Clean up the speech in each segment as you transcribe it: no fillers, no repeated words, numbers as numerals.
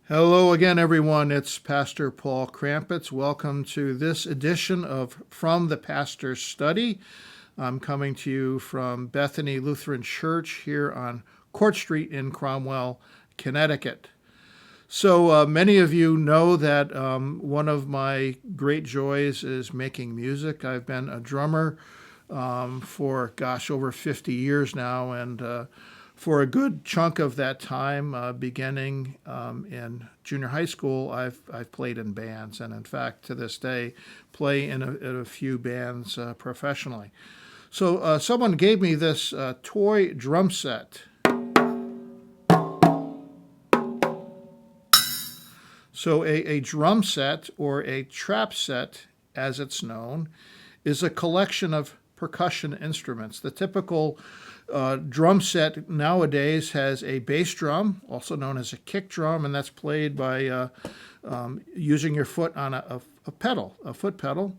Hello again, everyone. It's Pastor Paul Krampitz. Welcome to this edition of From the Pastor's Study. I'm coming to you from Bethany Lutheran Church here on Court Street in Cromwell, Connecticut. So many of you know that one of my great joys is making music. I've been a drummer for, over 50 years now, and for a good chunk of that time, beginning in junior high school, I've played in bands, and in fact, to this day, play in a few bands professionally. So someone gave me this toy drum set. So a drum set, or a trap set, as it's known, is a collection of percussion instruments. The typical drum set nowadays has a bass drum, also known as a kick drum, and that's played by using your foot on a pedal, a foot pedal.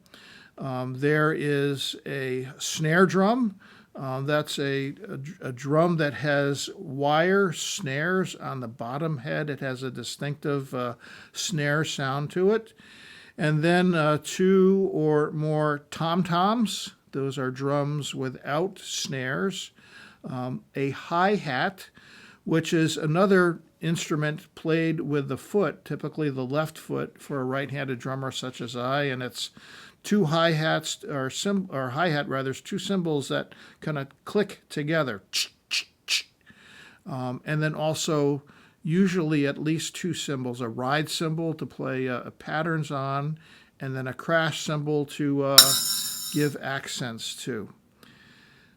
There is a snare drum. That's a drum that has wire snares on the bottom head. It has a distinctive snare sound to it. And then two or more tom-toms. Those are drums without snares. A hi-hat, which is another instrument played with the foot, typically the left foot for a right-handed drummer such as I, and it's two hi-hats, or hi-hat rather, two cymbals that kind of click together. And then also usually at least two cymbals, a ride cymbal to play patterns on, and then a crash cymbal to give accents to.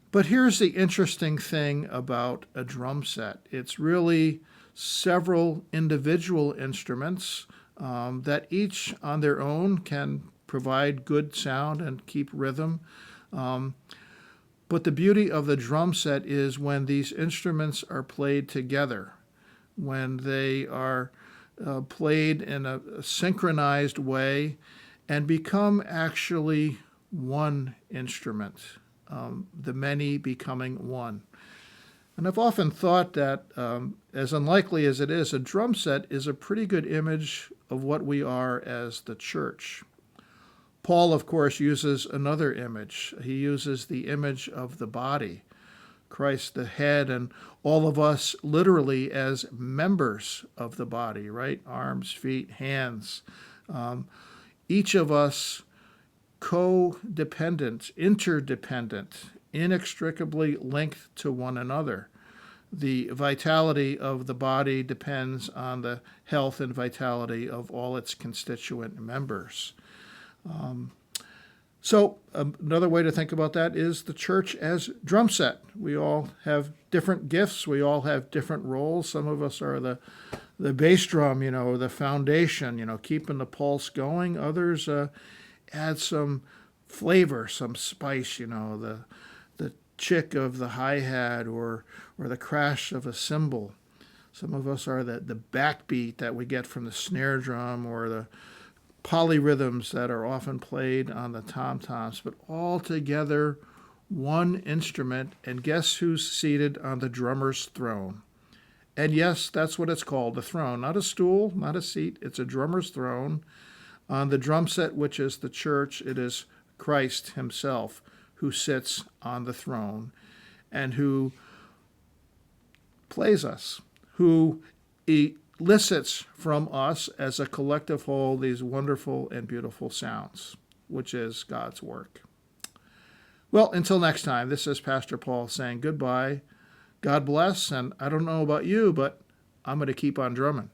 But here's the interesting thing about a drum set. It's really several individual instruments that each on their own can provide good sound and keep rhythm. But the beauty of the drum set is when these instruments are played together, when they are played in a synchronized way and become actually one instrument. The many becoming one. And I've often thought that, as unlikely as it is, a drum set is a pretty good image of what we are as the church. Paul, of course, uses another image. He uses the image of the body, Christ the head, and all of us literally as members of the body, right? Arms, feet, hands. Each of us co-dependent, interdependent, inextricably linked to one another. The vitality of the body depends on the health and vitality of all its constituent members. So another way to think about that is the church as drum set. We all have different gifts. We all have different roles. Some of us are the bass drum, the foundation, keeping the pulse going. Others add some flavor, some spice, the chick of the hi-hat or the crash of a cymbal. Some of us are the backbeat that we get from the snare drum, or the polyrhythms that are often played on the tom-toms, but all together one instrument. And guess who's seated on the drummer's throne? And yes, that's what it's called, the throne. Not a stool, not a seat. It's a drummer's throne. On the drum set, which is the church, it is Christ himself who sits on the throne and who plays us, who elicits from us as a collective whole these wonderful and beautiful sounds, which is God's work. Well, until next time, this is Pastor Paul saying goodbye. God bless, and I don't know about you, but I'm going to keep on drumming.